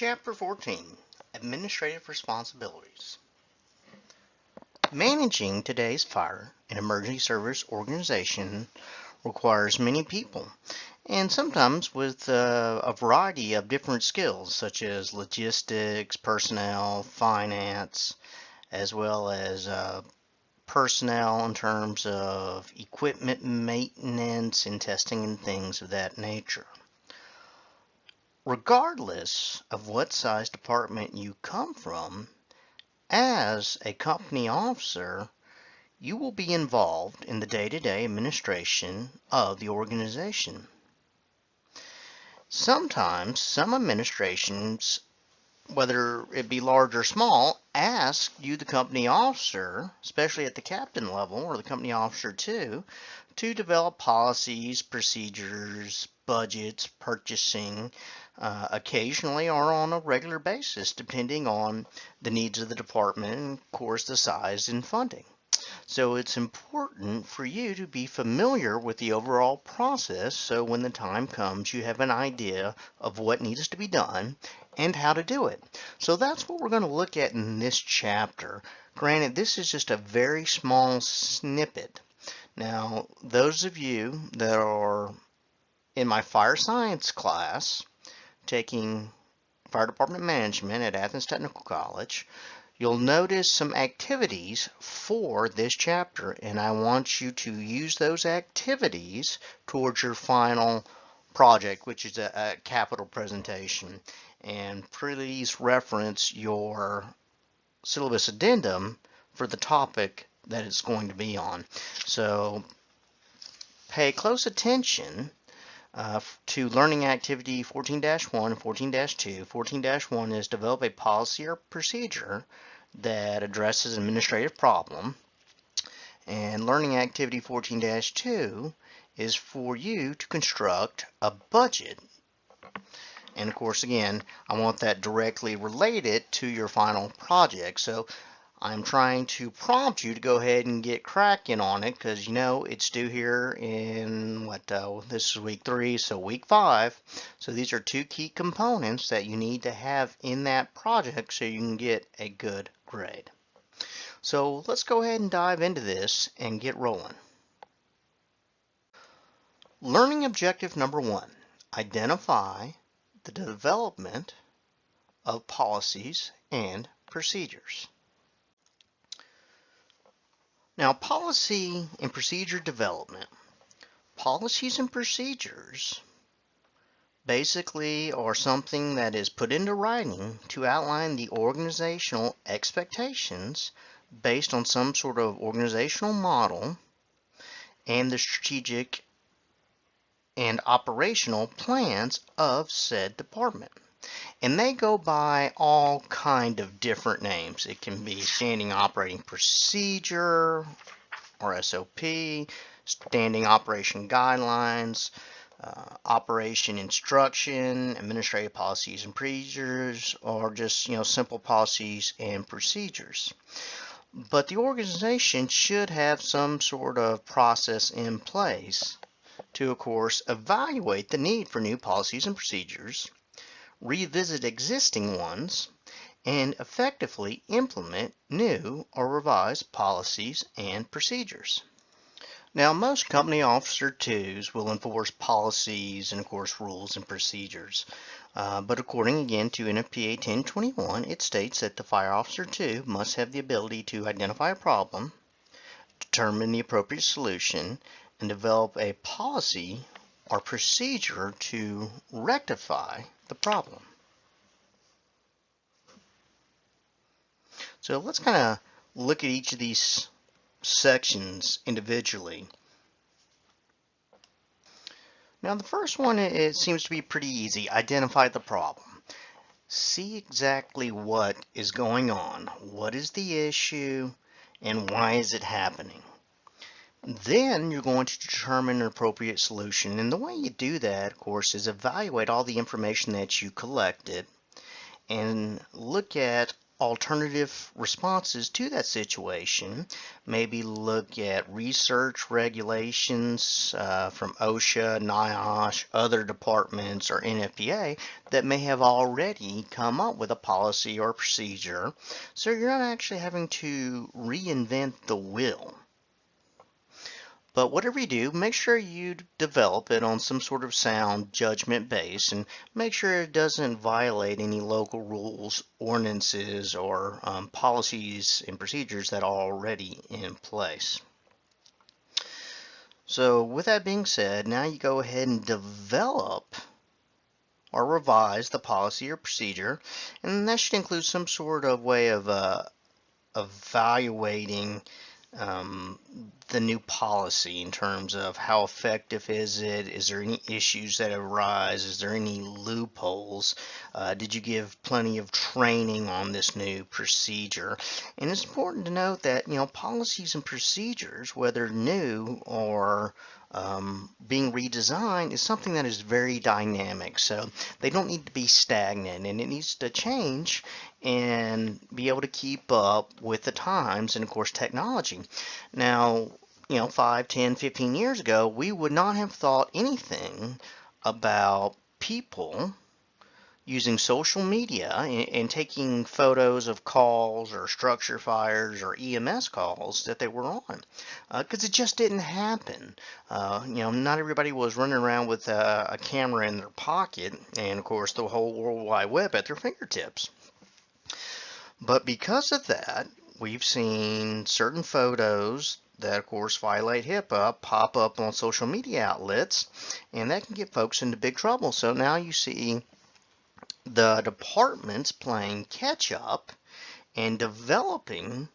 Chapter 14, Administrative Responsibilities. Managing today's fire and emergency service organization requires many people, and sometimes with a variety of different skills such as logistics, personnel, finance, as well as personnel in terms of equipment maintenance and testing and things of that nature. Regardless of what size department you come from, as a company officer, you will be involved in the day-to-day administration of the organization. Sometimes some administrations, whether it be large or small, ask you, the company officer, especially at the captain level or the company officer too, to develop policies, procedures, budgets, purchasing, occasionally or on a regular basis, depending on the needs of the department and, of course, the size and funding. So it's important for you to be familiar with the overall process so when the time comes you have an idea of what needs to be done and how to do it. So that's what we're going to look at in this chapter. Granted, this is just a very small snippet. Now, those of you that are in my fire science class taking fire department management at Athens Technical College, you'll notice some activities for this chapter, and I want you to use those activities towards your final project, which is a capital presentation. And please reference your syllabus addendum for the topic that it's going to be on. So pay close attention to learning activity 14-1 and 14-2. 14-1 is develop a policy or procedure that addresses an administrative problem. And learning activity 14-2 is for you to construct a budget. And of course, again, I want that directly related to your final project. So I'm trying to prompt you to go ahead and get cracking on it because you know it's due here in this is week 3, so week 5. So these are 2 key components that you need to have in that project so you can get a good grade. So let's go ahead and dive into this and get rolling. Learning objective number 1, identify the development of policies and procedures. Now, policy and procedure development. Policies and procedures basically are something that is put into writing to outline the organizational expectations based on some sort of organizational model and the strategic and operational plans of said department. And they go by all kind of different names. It can be standing operating procedure or SOP, standing operation guidelines, operation instruction, administrative policies and procedures, or just simple policies and procedures. But the organization should have some sort of process in place to, of course, evaluate the need for new policies and procedures, revisit existing ones, and effectively implement new or revised policies and procedures. Now, most company officer 2s will enforce policies and, of course, rules and procedures. But according again to NFPA 1021, it states that the fire officer 2 must have the ability to identify a problem, determine the appropriate solution, and develop a policy or procedure to rectify the problem. So let's kind of look at each of these sections individually. Now, the first one, it seems to be pretty easy. Identify the problem. See exactly what is going on. What is the issue and why is it happening? Then you're going to determine an appropriate solution. And the way you do that, of course, is evaluate all the information that you collected and look at alternative responses to that situation. Maybe look at research regulations from OSHA, NIOSH, other departments, or NFPA that may have already come up with a policy or procedure, so you're not actually having to reinvent the wheel. But whatever you do, make sure you develop it on some sort of sound judgment base, and make sure it doesn't violate any local rules, ordinances, or policies and procedures that are already in place. So with that being said, now you go ahead and develop or revise the policy or procedure, and that should include some sort of way of evaluating the new policy in terms of how effective is it, is there any issues that arise, is there any loopholes, did you give plenty of training on this new procedure. And it's important to note that, you know, policies and procedures, whether new or being redesigned, is something that is very dynamic, so they don't need to be stagnant, and it needs to change and be able to keep up with the times and of course technology. Now, you know, 5, 10, 15 years ago, we would not have thought anything about people using social media and taking photos of calls or structure fires or EMS calls that they were on, because it just didn't happen. You know, not everybody was running around with a camera in their pocket and of course the whole World Wide Web at their fingertips. But because of that, we've seen certain photos that of course violate HIPAA pop up on social media outlets, and that can get folks into big trouble. So now you see the departments playing catch up and developing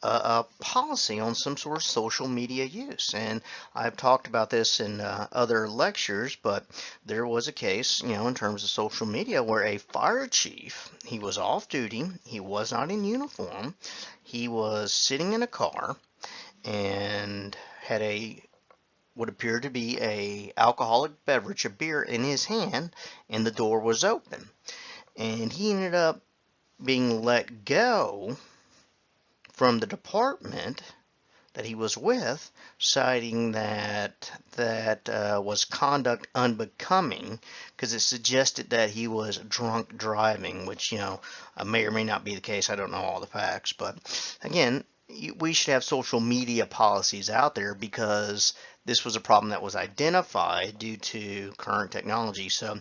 a policy on some sort of social media use. And I've talked about this in other lectures, but there was a case, you know, in terms of social media where a fire chief, he was off duty, he was not in uniform, he was sitting in a car and had what appeared to be a alcoholic beverage, a beer, in his hand, and the door was open. And he ended up being let go from the department that he was with, citing that was conduct unbecoming, because it suggested that he was drunk driving, which, you know, may or may not be the case. I don't know all the facts, but again, we should have social media policies out there because this was a problem that was identified due to current technology. So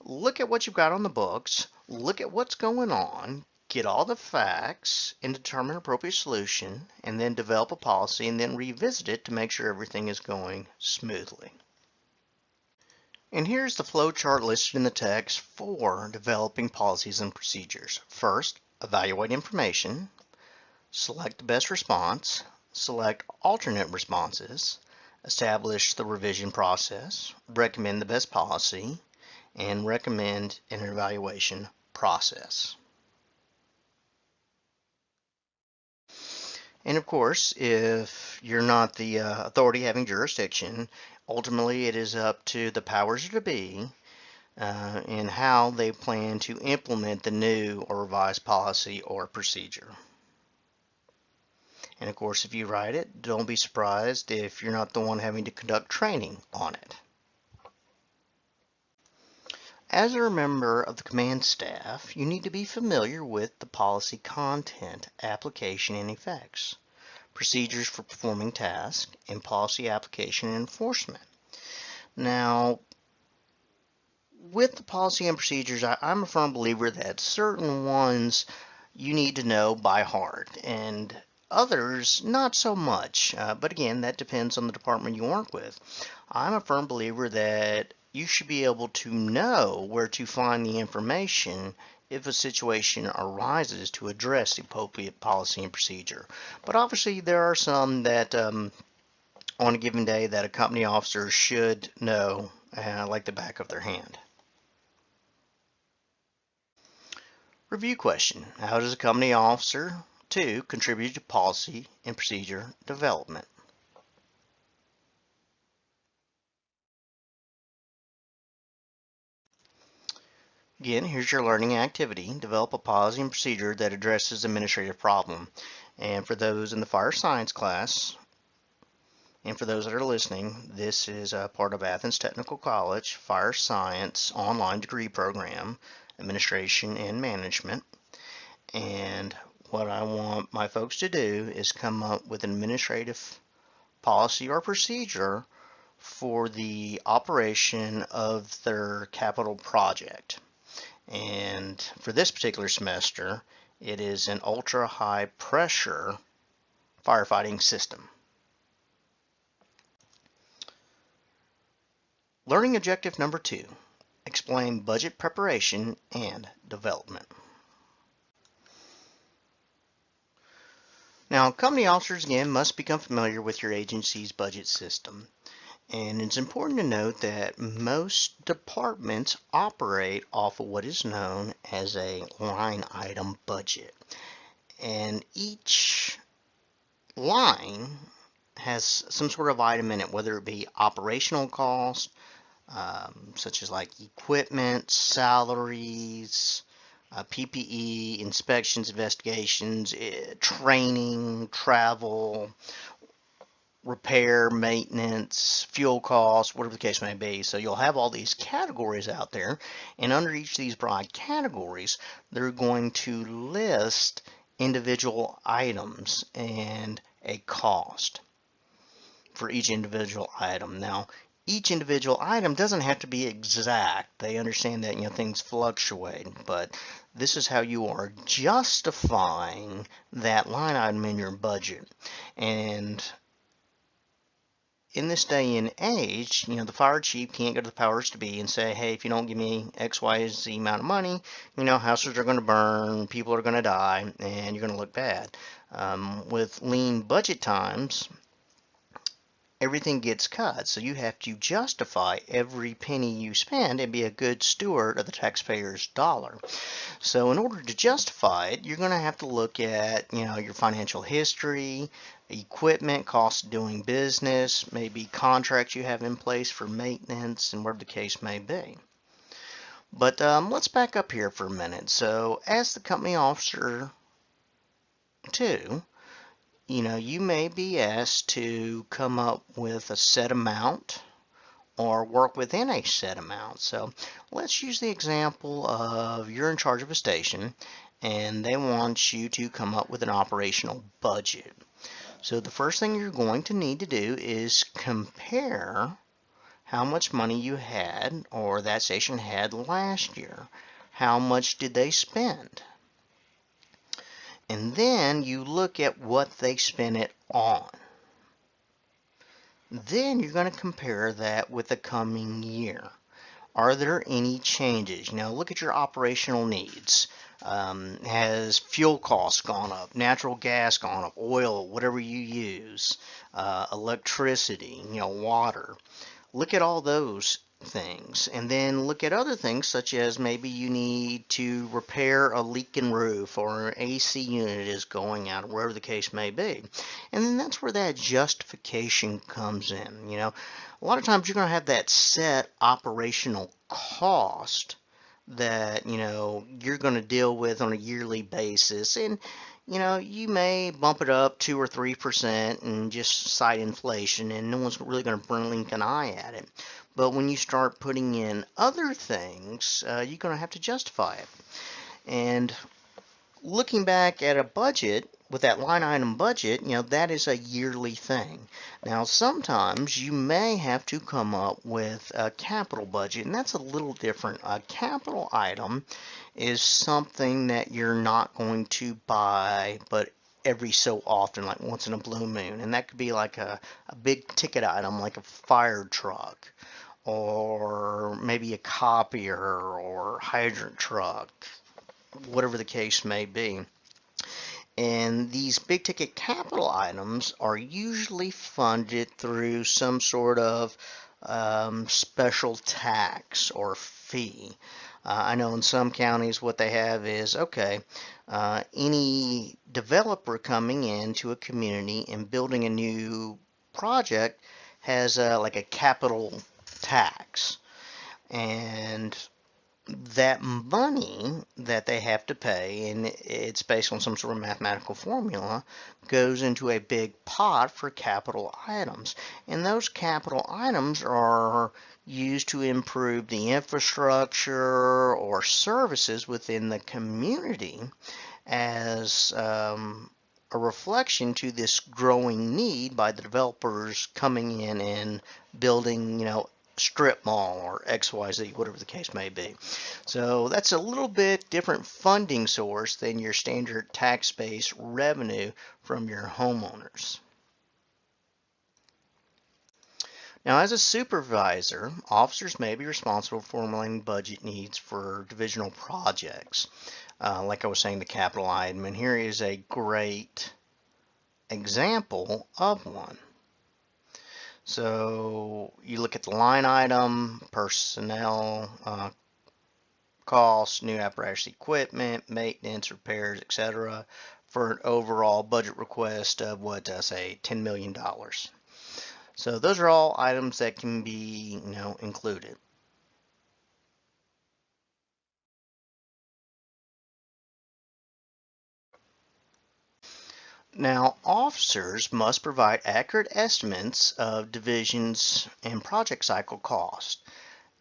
look at what you've got on the books, look at what's going on, get all the facts and determine an appropriate solution, and then develop a policy and then revisit it to make sure everything is going smoothly. And here's the flow chart listed in the text for developing policies and procedures. First, evaluate information, select the best response, select alternate responses, establish the revision process, recommend the best policy, and recommend an evaluation process. And of course, if you're not the authority having jurisdiction, ultimately it is up to the powers to be in how they plan to implement the new or revised policy or procedure. And of course, if you write it, don't be surprised if you're not the one having to conduct training on it. As a member of the command staff, you need to be familiar with the policy content, application, and effects, procedures for performing tasks, and policy application and enforcement. Now, with the policy and procedures, I'm a firm believer that certain ones you need to know by heart, and others not so much. But again, that depends on the department you work with. I'm a firm believer that you should be able to know where to find the information if a situation arises to address the appropriate policy and procedure. But obviously there are some that on a given day that a company officer should know like the back of their hand. Review question. How does a company officer 2 contribute to policy and procedure development? Again, here's your learning activity. Develop a policy and procedure that addresses administrative problem. And for those in the fire science class, and for those that are listening, this is a part of Athens Technical College Fire Science online degree program, Administration and Management. And what I want my folks to do is come up with an administrative policy or procedure for the operation of their capital project. And for this particular semester, it is an ultra high pressure firefighting system. Learning objective number 2, explain budget preparation and development. Now, company officers again must become familiar with your agency's budget system. And it's important to note that most departments operate off of what is known as a line item budget. And each line has some sort of item in it, whether it be operational cost, such as like equipment, salaries, PPE, inspections, investigations, training, travel, repair, maintenance, fuel costs, whatever the case may be. So you'll have all these categories out there, and under each of these broad categories, they're going to list individual items and a cost for each individual item. Now, each individual item doesn't have to be exact. They understand that, things fluctuate, but this is how you are justifying that line item in your budget. And in this day and age, the fire chief can't go to the powers to be and say, hey, if you don't give me X, Y, Z amount of money, houses are going to burn, people are going to die, and you're going to look bad. With lean budget times, everything gets cut, so you have to justify every penny you spend and be a good steward of the taxpayer's dollar. So in order to justify it, you're going to have to look at, your financial history, equipment, cost of doing business, maybe contracts you have in place for maintenance, and whatever the case may be. But let's back up here for a minute. So as the company officer too, you may be asked to come up with a set amount or work within a set amount. So let's use the example of you're in charge of a station and they want you to come up with an operational budget. So the first thing you're going to need to do is compare how much money you had or that station had last year. How much did they spend? And then you look at what they spent it on. Then you're going to compare that with the coming year. Are there any changes? Look at your operational needs. Has fuel costs gone up? Natural gas gone up? Oil, whatever you use, electricity, water. Look at all those things, and then look at other things such as maybe you need to repair a leaking roof or an AC unit is going out, or wherever the case may be. And then that's where that justification comes in. A lot of times you're going to have that set operational cost that you're going to deal with on a yearly basis, and you may bump it up 2 or 3% and just cite inflation, and no one's really going to blink an eye at it. But when you start putting in other things, you're going to have to justify it. And looking back at a budget, with that line item budget, that is a yearly thing. Now, sometimes you may have to come up with a capital budget, and that's a little different. A capital item is something that you're not going to buy, but every so often, like once in a blue moon. And that could be like a big ticket item, like a fire truck, or maybe a copier or hydrant truck, whatever the case may be. And these big ticket capital items are usually funded through some sort of special tax or fee. I know in some counties what they have is, any developer coming into a community and building a new project has like a capital tax. And that money that they have to pay, and it's based on some sort of mathematical formula, goes into a big pot for capital items. And those capital items are used to improve the infrastructure or services within the community as a reflection to this growing need by the developers coming in and building, strip mall or XYZ, whatever the case may be. So that's a little bit different funding source than your standard tax-based revenue from your homeowners. Now, as a supervisor, officers may be responsible for formulating budget needs for divisional projects. Like I was saying, the capital item, and here is a great example of one. So you look at the line item, personnel costs, new apparatus equipment, maintenance, repairs, etc., for an overall budget request of what I say, $10 million. So those are all items that can be, included. Now, officers must provide accurate estimates of divisions and project cycle cost,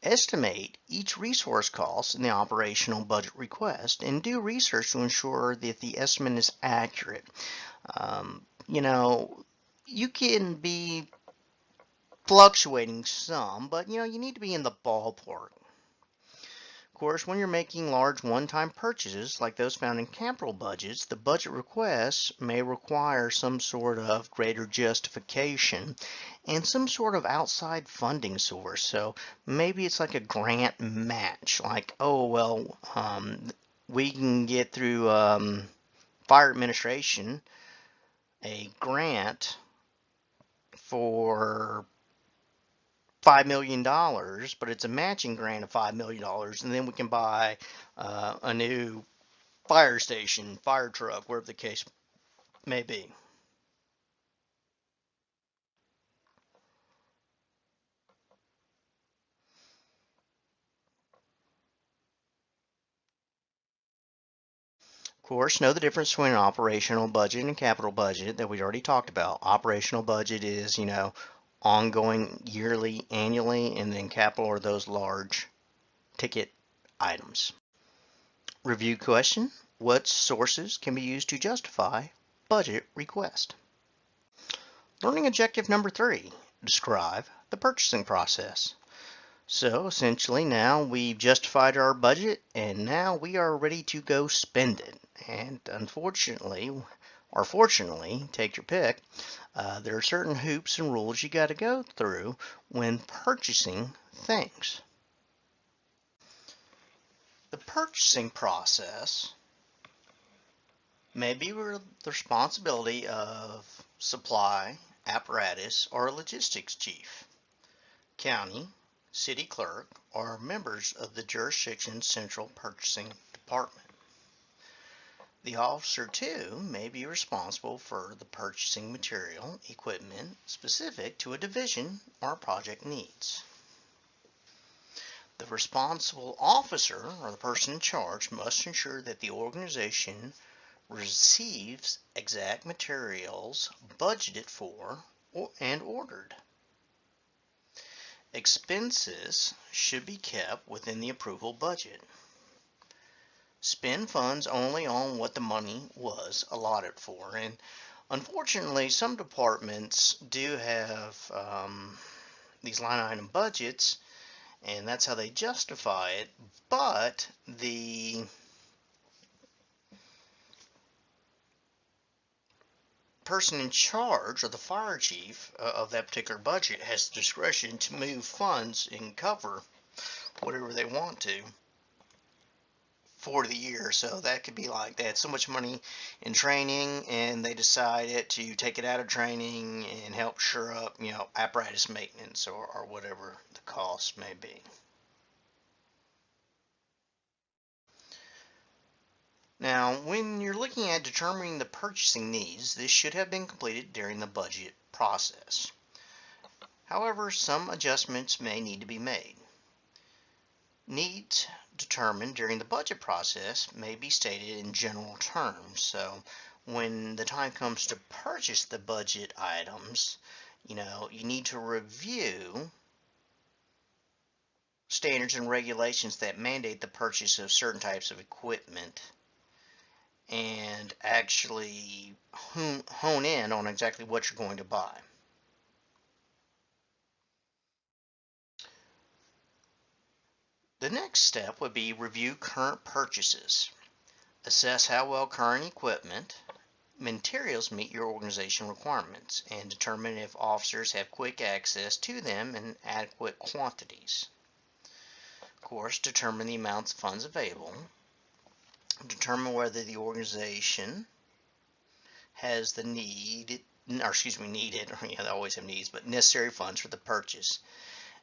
estimate each resource cost in the operational budget request, and do research to ensure that the estimate is accurate. You can be fluctuating some, but you need to be in the ballpark. Of course, when you're making large one-time purchases like those found in capital budgets, the budget requests may require some sort of greater justification and some sort of outside funding source. So maybe it's like a grant match, like, oh, well, we can get through fire administration a grant for $5 million, but it's a matching grant of $5 million, and then we can buy a new fire station, fire truck, wherever the case may be. Of course, know the difference between an operational budget and a capital budget that we already talked about. Operational budget is, ongoing yearly, annually, and then capital are those large ticket items. Review question: what sources can be used to justify budget request? Learning objective number 3, describe the purchasing process. So essentially now we've justified our budget and now we are ready to go spend it. And unfortunately, or fortunately, take your pick, there are certain hoops and rules you got to go through when purchasing things. The purchasing process may be the responsibility of supply, apparatus, or logistics chief, county, city clerk, or members of the jurisdiction's central purchasing department. The officer, too, may be responsible for the purchasing material, equipment specific to a division or project needs. The responsible officer, or the person in charge, must ensure that the organization receives exact materials budgeted for and ordered. Expenses should be kept within the approval budget. Spend funds only on what the money was allotted for. And unfortunately, some departments do have these line item budgets, and that's how they justify it. But the person in charge, or the fire chief of that particular budget, has discretion to move funds and cover whatever they want to for the year. So that could be like they had so much money in training and they decided to take it out of training and help shore up, apparatus maintenance or whatever the cost may be. Now, when you're looking at determining the purchasing needs, this should have been completed during the budget process. However, some adjustments may need to be made. Needs determined during the budget process may be stated in general terms. So when the time comes to purchase the budget items, you need to review standards and regulations that mandate the purchase of certain types of equipment and actually hone in on exactly what you're going to buy. The next step would be review current purchases. Assess how well current equipment, materials meet your organization requirements, and determine if officers have quick access to them in adequate quantities. Of course, determine the amounts of funds available. Determine whether the organization has the needed, they always have needs, but necessary funds for the purchase.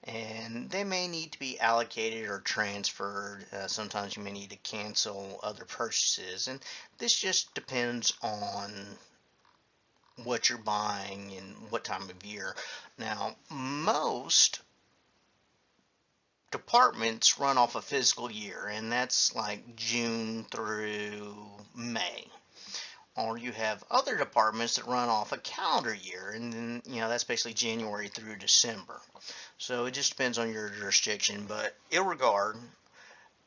And they may need to be allocated or transferred. Sometimes you may need to cancel other purchases, and this just depends on what you're buying and what time of year. Now, most departments run off a fiscal year, and that's like June through May. Or you have other departments that run off a calendar year, and then that's basically January through December. So it just depends on your jurisdiction, but irregard,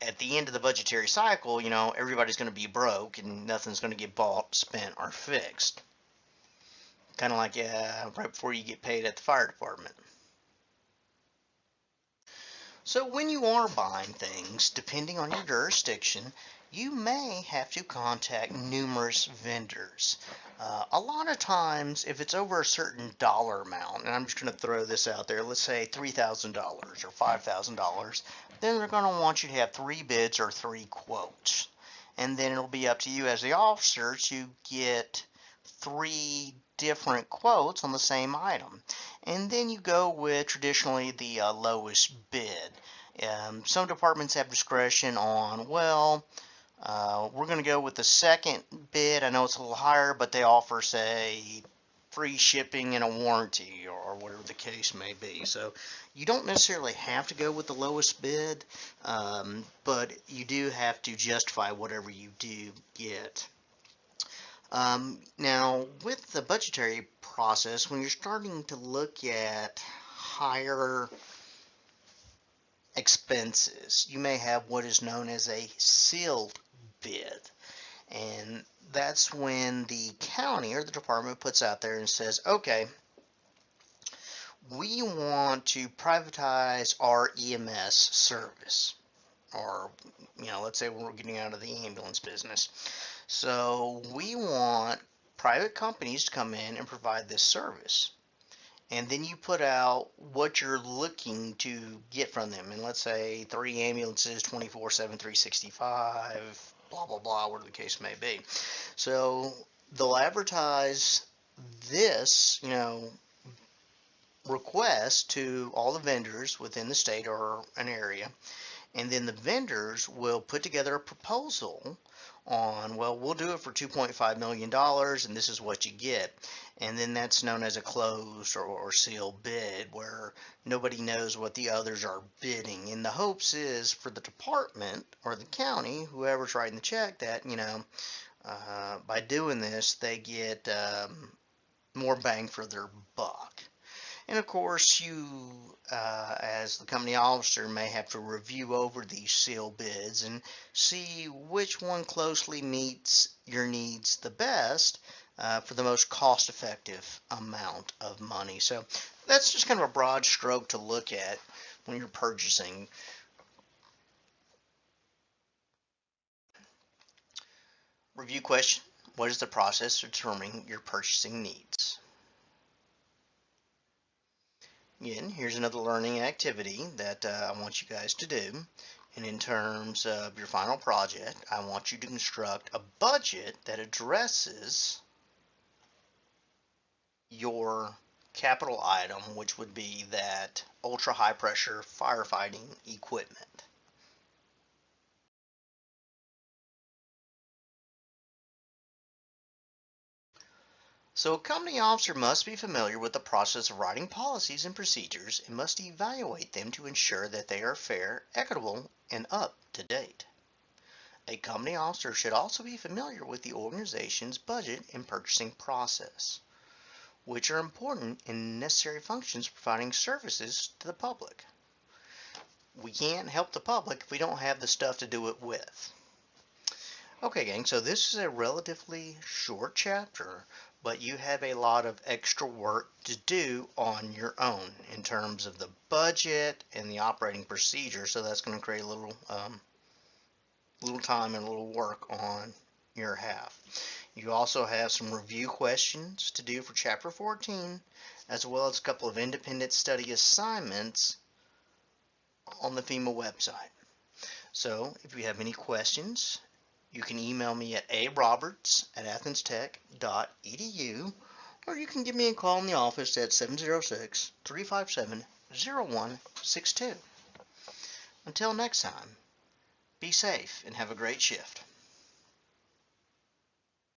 at the end of the budgetary cycle, everybody's going to be broke and nothing's going to get bought, spent, or fixed. Kind of like right before you get paid at the fire department. So when you are buying things, depending on your jurisdiction, you may have to contact numerous vendors. A lot of times, if it's over a certain dollar amount, and I'm just going to throw this out there, let's say $3,000 or $5,000, then they're going to want you to have 3 bids or 3 quotes. And then it'll be up to you as the officer to get 3 different quotes on the same item. And then you go with traditionally the lowest bid. Some departments have discretion on, well, we're going to go with the second bid. I know it's a little higher, but they offer, say, free shipping and a warranty, or whatever the case may be. So you don't necessarily have to go with the lowest bid, but you do have to justify whatever you do get. Now, with the budgetary process, when you're starting to look at higher expenses, you may have what is known as a sealed bid. And that's when the county or the department puts out there and says, okay, we want to privatize our EMS service. Or, let's say we're getting out of the ambulance business. So we want private companies to come in and provide this service. And then you put out what you're looking to get from them. And let's say 3 ambulances, 24/7, 365, blah, blah, blah, whatever the case may be. So they'll advertise this, request to all the vendors within the state or an area. And then the vendors will put together a proposal on, well, we'll do it for $2.5 million, and this is what you get. And then that's known as a closed or sealed bid, where nobody knows what the others are bidding. And the hopes is for the department or the county, whoever's writing the check, that, by doing this, they get more bang for their buck. And of course, you, as the company officer, may have to review over these sealed bids and see which one closely meets your needs the best for the most cost-effective amount of money. So that's just kind of a broad stroke to look at when you're purchasing. Review question: what is the process for determining your purchasing needs? Again, here's another learning activity that I want you guys to do. And in terms of your final project, I want you to construct a budget that addresses your capital item, which would be that ultra high pressure firefighting equipment. So a company officer must be familiar with the process of writing policies and procedures and must evaluate them to ensure that they are fair, equitable, and up to date. A company officer should also be familiar with the organization's budget and purchasing process, which are important and necessary functions providing services to the public. We can't help the public if we don't have the stuff to do it with. Okay, gang, so this is a relatively short chapter, but you have a lot of extra work to do on your own in terms of the budget and the operating procedure, so that's going to create a little time and a little work on your half. You also have some review questions to do for Chapter 14, as well as a couple of independent study assignments on the FEMA website. So if you have any questions, you can email me at aroberts@athenstech.edu, or you can give me a call in the office at 706-357-0162. Until next time, be safe and have a great shift.